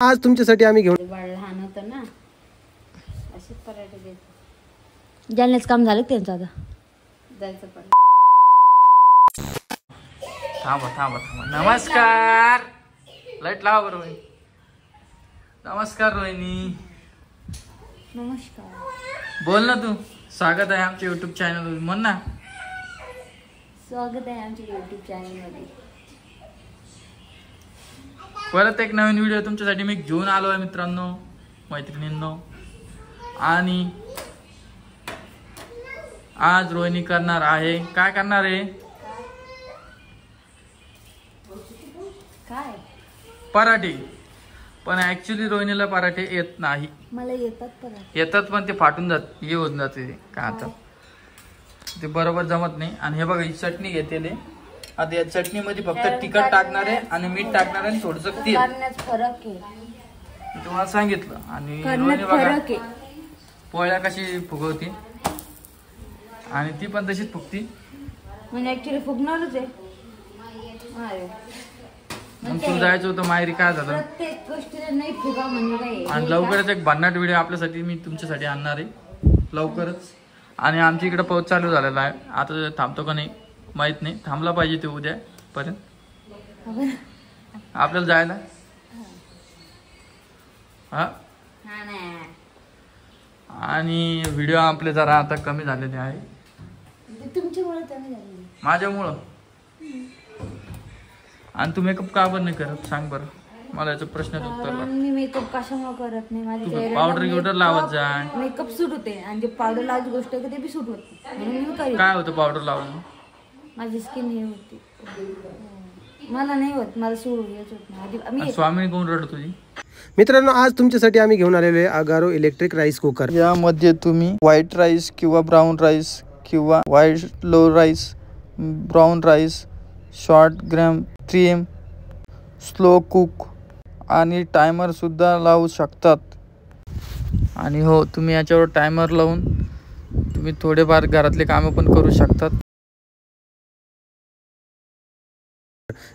आज तुमच्यासाठी आम्ही घेऊन लहान होतं ना असेच पराठे देत जालन्याच काम झालं त्यांचं आता जायचं पण थांबा नमस्कार लाईट लावा बरोबर नमस्कार रोहिणी नमस्कार बोल ना तू स्वागत आहे आमच्या युट्यूब चॅनल म्हण ना स्वागत आहे आमच्या युट्यूब चॅनल मध्ये परत एक नवीन व्हिडिओ तुमच्यासाठी मी घेऊन आलो आहे मित्रांनो मैत्रिणींनो आणि आज रोहिणी करणार आहे काय करणार आहे काय पराठे पण ऍक्च्युली रोहिणीला पराठे येत नाही मला येतात पराठे येतात पण ते फाटून जात हे होत जाते का आता ते बरोबर जमत नाही आणि हे बघा ही चटणी घेतलेली आता या चटणीमध्ये फक्त तिखट टाकणार आहे आणि मीठ टाकणार आहे आणि थोडंसं तेल करण्यात फरक आहे तुम्हाला सांगितलं आणि करण्यात फरक आहे पोळ्या कशी फुगवती आणि ती पण तशीच फुगती म्हणजे ऍक्च्युली फुगणारच आहे मग तू जायचं होतं माहेरी काय झालं प्रत्येक गोष्टीला नाही फुगा म्हणजे काय आणि लवकरच एक भन्नाट व्हिडिओ आपल्यासाठी मी तुमच्यासाठी आणणार आहे लवकरच आणि आमच्या इकडे पाऊस चालू झालेला आहे आता थांबतो का नाही माहित नाही थांबला पाहिजे ते उद्या पर्यंत आपल्याला जायला हा आणि व्हिडिओ आपले जरा आता कमी झालेले आहे तुमच्यामुळे कमी झाले माझ्यामुळं आणि तू मेकअप का बरं नाही करत सांग बरं मला याचा प्रश्नाचं उत्तर लाव. मी मेकअप कशामुळे करत नाही माझ्या चेहऱ्याला पावडर गिवडर लावत जा मेकअप सूट होते आणि जे पावडर लावायची गोष्ट आहे ते बी सूट होत नाही म्हणून मी करीन काय होतं पावडर लावून माझी स्किन हे होती मला नाही होत मला सूट येत होत नाही आधी स्वामी कोण रडत तुझी मित्रांनो आज तुमच्यासाठी आम्ही घेऊन आलेलो आहे अगारो इलेक्ट्रिक राईस कुकर यामध्ये तुम्ही व्हाईट राईस किंवा ब्राऊन राईस किंवा white low rice brown rice short gram 3M slow cook आणि टायमर सुद्धा लावू शकतात आणि हो तुम्ही याच्यावर टायमर लावून तुम्ही थोडेफार घरातले कामं पण करू शकतात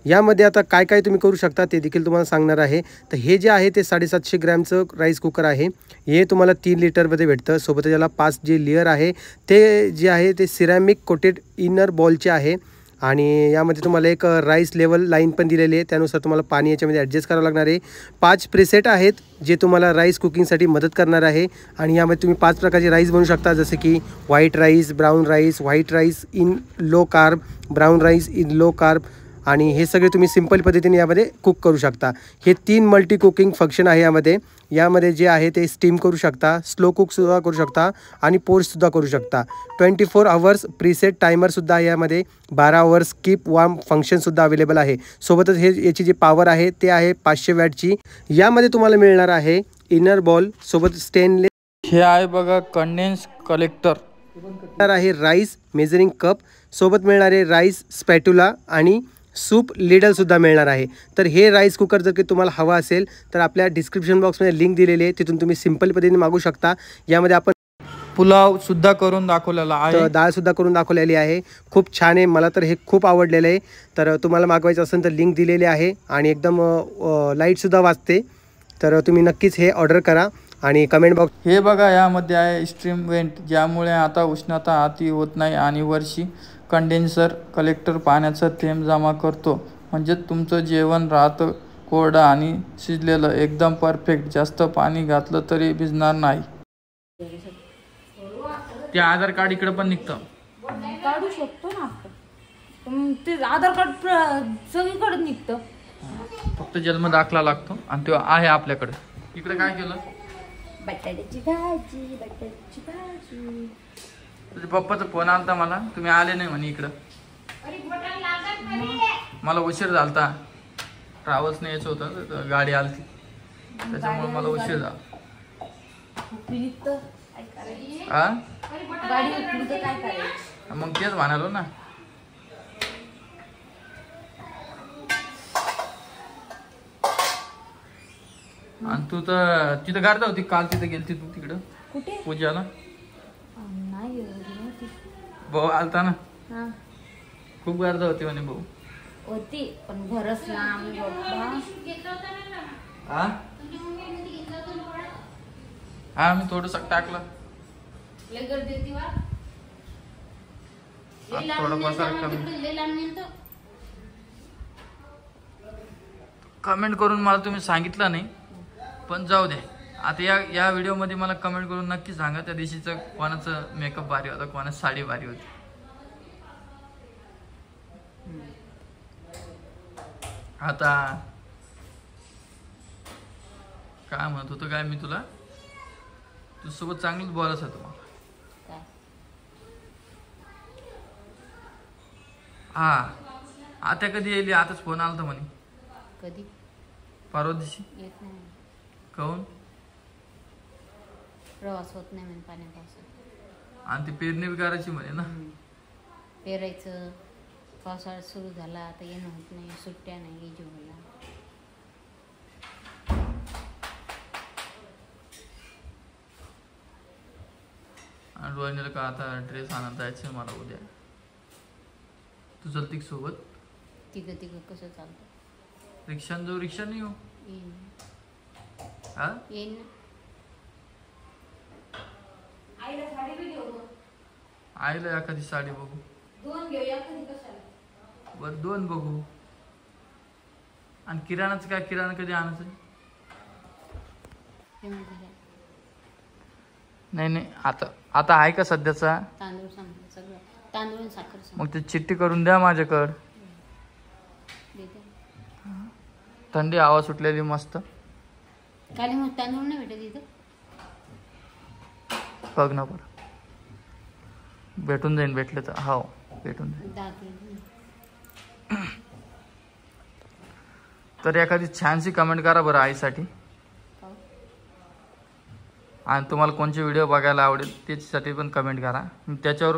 यामध्ये आता काय काय तुम्ही करू शकता ते देखील तुम्हाला सांगणार आहे तर हे जे आहे ते 750 ग्रॅमचं राईस कुकर आहे हे तुम्हाला 3 लिटरमध्ये भेटतं सोबत याला 5 जे लेअर आहे ते जे आहे ते सिरॅमिक कोटेड इनर बॉलचे आहे आणि यामध्ये तुम्हाला एक राईस लेवल लाईन पण दिलेली आहे त्यानुसार तुम्हाला पाणी याच्यामध्ये ॲडजस्ट करावं लागणार आहे 5 प्रिसेट आहेत जे तुम्हाला राईस कुकिंगसाठी मदत करणार आहे आणि यामध्ये तुम्ही 5 प्रकारचे राईस बनवू शकता जसे की white rice brown rice white rice in low carb brown rice in low carb आणि हे सगळे तुम्ही सिंपल पद्धतीने यामध्ये कुक करू शकता हे 3 मल्टी कुकिंग फंक्शन आहे यामध्ये जे आहे ते स्टीम करू शकता स्लो कुकसुद्धा करू शकता आणि पोस्टसुद्धा करू शकता 24 आवर्स प्रीसेट टायमरसुद्धा आहे यामध्ये 12 आवर्स कीप वॉर्म फंक्शनसुद्धा अवेलेबल आहे सोबतच याची जी पॉवर आहे ते आहे 500 वॅटची यामध्ये तुम्हाला मिळणार आहे इनर बॉल सोबत स्टेनलेस हे आहे बघा कंडेन्स कलेक्टर आहे राईस मेजरिंग कप सोबत मिळणारे राईस स्पॅटुला आणि सूप लिडलसुद्धा मिळणार आहे तर हे राईस कुकर जर की तुम्हाला हवा असेल तर आपल्या डिस्क्रिप्शन बॉक्समध्ये लिंक दिलेली आहे तिथून तुम्ही सिंपल पद्धतीने मागू शकता यामध्ये आपण पुलाव सुद्धा करून दाखवलेला आहे डाळसुद्धा करून दाखवलेली आहे खूप छान आहे मला तर हे खूप आवडलेलं आहे तर तुम्हाला मागवायचं असेल तर लिंक दिलेली आहे आणि एकदम लाईटसुद्धा वाजते तर तुम्ही नक्कीच हे ऑर्डर करा आणि कमेंट बॉक्स हे बघा यामध्ये आहे स्ट्रीम वेंट ज्यामुळे आता उष्णता अति होत नाही आणि वरची कंडेन्सर कलेक्टर पाण्याचा थेंब जमा करतो म्हणजे तुमचं जेवण राहतं कोरडं आणि शिजलेलं एकदम परफेक्ट जास्त पाणी घातलं तरी भिजणार नाही ते आधार कार्ड इकडे पण निघतं काढू शकतो ना आपण ते आधार कार्ड सगळीकडे निघतं फक्त जन्म दाखला लागतो आणि तो आहे आपल्याकडे इकडे काय केलं बटाट्याची भाजी तुझ्या पप्पाचा फोन आलता मला तुम्ही आले नाही म्हणे इकडं मला उशीर झालता ट्रॅव्हल्सने यायचं होतं गाडी आलती त्याच्यामुळे मला उशीर झाला मग तेच म्हणालो ना आणि तू तर तिथं गाडता होती काल तिथं गेलती तू तिकडं कुठे पूजाला नाही भाऊ आलता ना खूप गर्दी होती म्हणे भाऊ होती पण भरस लांब हा हा मी थोडस टाकलं. कमेंट करून मला तुम्ही सांगितलं नाही, पण जाऊ द्या. आता या व्हिडिओमध्ये मला कमेंट करून नक्की सांगा त्या दिवशीचं कोणाचं मेकअप भारी होता, कोणाची साडी भारी होती. आता काय म्हणत होतो काय मी तुला, तुझ्यासोबत चांगलंच बोलायचं होतं मला. हा आता कधी येईल? आताच फोन आला तर म्हणे. कधी? परवा दिवशी. येत नाही. काहून? प्रवास होत नाही म्हणे पाण्यापासून. आणि ती पेरणी बी करायची म्हणे ना. पेरायचं, पावसाळा सुरू झाला आता येणं होत नाही, सुट्ट्या नाही जेवला. आणि रोहिणीला का आता ड्रेस आणत जायचं मला उद्या. तू चलती सोबत? तिघं कसं चालतं? रिक्षाने जाऊ. रिक्षाने येऊ. येईन. हा येईन ना. आईला साडी बी घेऊ. आईला एखादी साडी बघू. 2 घेऊ, एखादी कशाला? बर 2 बघू. आणि किराणाचं काय? किराणा कधी आणायचं? नाही आता आहे का सध्याचा? तांदूळ सांग सगळं. तांदूळ आणि साखर सांग. मग ती चिठ्ठी करून द्या माझ्याकडं. थंडी हवा सुटलेली मस्त. खाली मग तांदूळ नाही भेटत इथं? बघ ना बरं. भेटून जाईन. भेटले तर हो भेटून जाईन. 10 किलो. तर एखादी छानशी कमेंट करा बरं आईसाठी. आणि तुम्हाला कोणचे व्हिडिओ बघायला आवडेल त्याच्यासाठी पण कमेंट करा. त्याच्यावर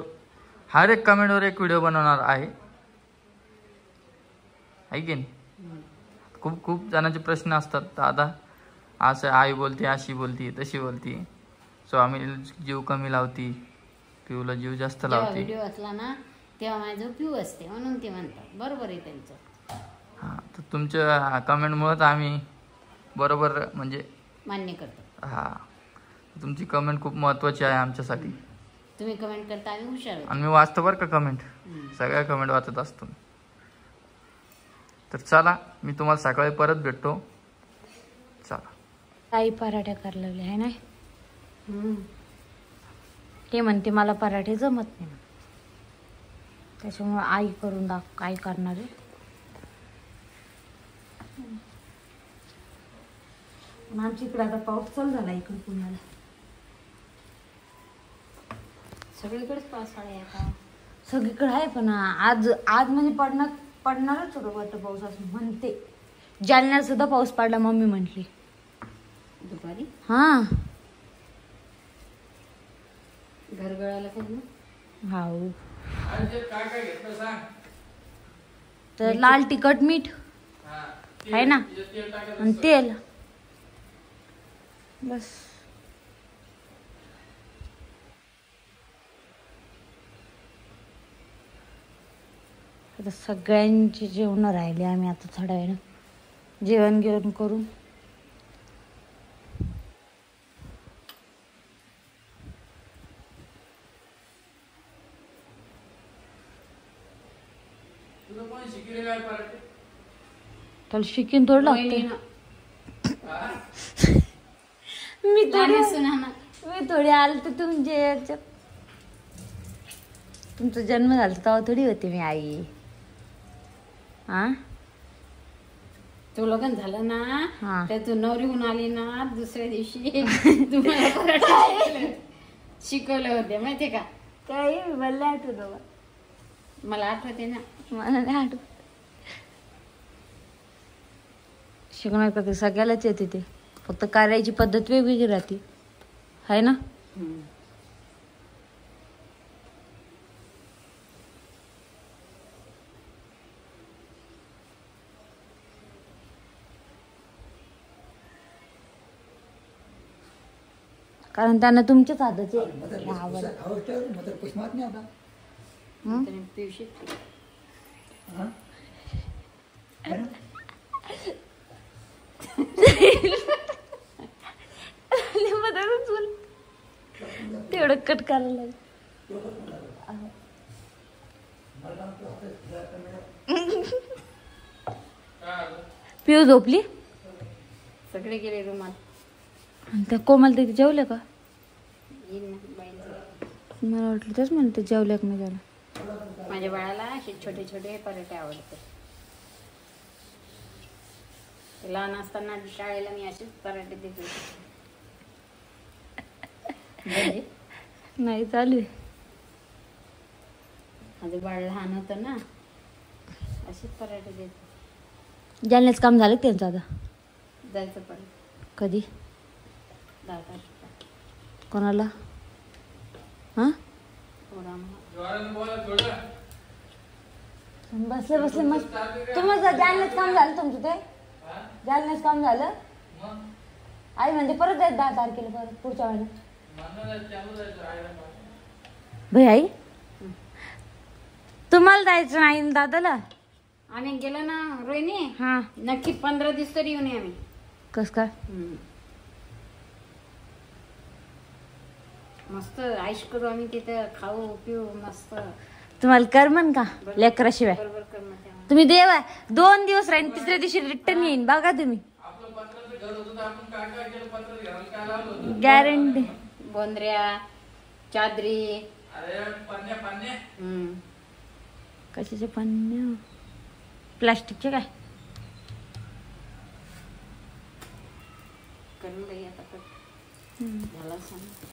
हर एक कमेंटवर एक व्हिडिओ बनवणार आहे की नाही. खूप जणांचे प्रश्न असतात. दादा असं आई बोलते, अशी बोलती, तशी बोलती, स्वामी जीव कमी लावती, पिऊला जीव जास्त लावती. व्हिडिओ असला ना तेव्हा माझं पिऊ असते म्हणून ते म्हणतात. बरोबर आहे त्यांचं. हां तर तुमच्या कमेंटमुळेच आम्ही बरोबर म्हणजे मान्य करतो. हां तुमची कमेंट खूप महत्त्वाची आहे आमच्यासाठी. तुम्ही कमेंट करता आम्ही हुशार होतो. आणि मी वाचतो बरं का कमेंट. सगळ्या कमेंट वाचत असतो. तर चला मी तुम्हाला सकाळी परत भेटतो. चला. आई पराठ्या करायला लागले आहे ना. ते म्हणते मला पराठे जमत नाही, त्याच्यामुळे आई करून काय करणार आहे. आमच्या इकडे आता पाऊस चालू झाला इकडे पुण्याला. सगळीकडेच पावसाळा आहे आता. सगळीकडे आहे पण आज म्हणजे पडणारच होतं वाटतं पाऊस असं म्हणते. जालन्यात सुद्धा पाऊस पडला मम्मी म्हटली दुपारी. हा घरगळाला हाऊ. तर लाल तिखट मीठ आहे ना आणि तेल बस. आता सगळ्यांची जेवण राहिले. आम्ही आता थोड्या वेळानं जेवण करू. त्याला शिकीन थोडं लागते. मी थोडी आले तर तुमच्या याच्यात तुमचा जन्म झाला तेव्हा थोडी होते मी आई. हा तो लग्न झालं ना तर तू नवरीहून आली ना दुसऱ्या दिवशी तुम्हाला शिकवलं होते माहितीये का? काही मला आठवत. मला आठवते ना. मला नाही आठवत. शिकवणार का ते सगळ्यालाच येते. ते फक्त करायची पद्धत वेगवेगळी राहते आहे ना. कारण त्यांना तुमच्याच हाताचे आवड. कट करायला लागेल. पिऊ झोपली. सगळे गेले रुमाल. त्या कोमल ते जेवले का? येईन ना बाईंचं. मला वाटलं तेच म्हणते जेवल्या का नाही जेवलं. माझ्या बाळाला असे छोटे छोटे पराठे आवडते. लहान असताना शाळेला मी असेच पराठे देत होते. नाही चालू आहे. माझं बाळ लहान होतं ना, असेच पराठे देत. जालन्याचं काम झालं का त्यांचं आता? जायचं पण. कधी? 10 तारखेला. कोणाला? हा बसले बसले मस्त. तुमचं जालन्याचं काम झालं तुमचं? ते जालन्याचं काम झालं. आई म्हणते परत जायचं 10 तारखेला, परत पुढच्या वेळेला. भाई आई तुम्हाला जायचं नाही दादाला? आम्ही गेलो ना रोहिणी. हा नक्की 15 दिवस तरी येऊन आम्ही. कस काय? मस्त आईश करू आम्ही तिथं, खाऊ पिऊ मस्त. तुम्हाला करमन का लेकराशिवाय? बरोबर करमन. तुम्ही देवा 2 दिवस राहीन, तिसऱ्या दिवशी रिटर्न येईन. बघा तुम्ही गॅरंटी. बोंद्र्या चादरी. कशाचे पन्ने? प्लास्टिकचे काय? करून आता झाला सांग.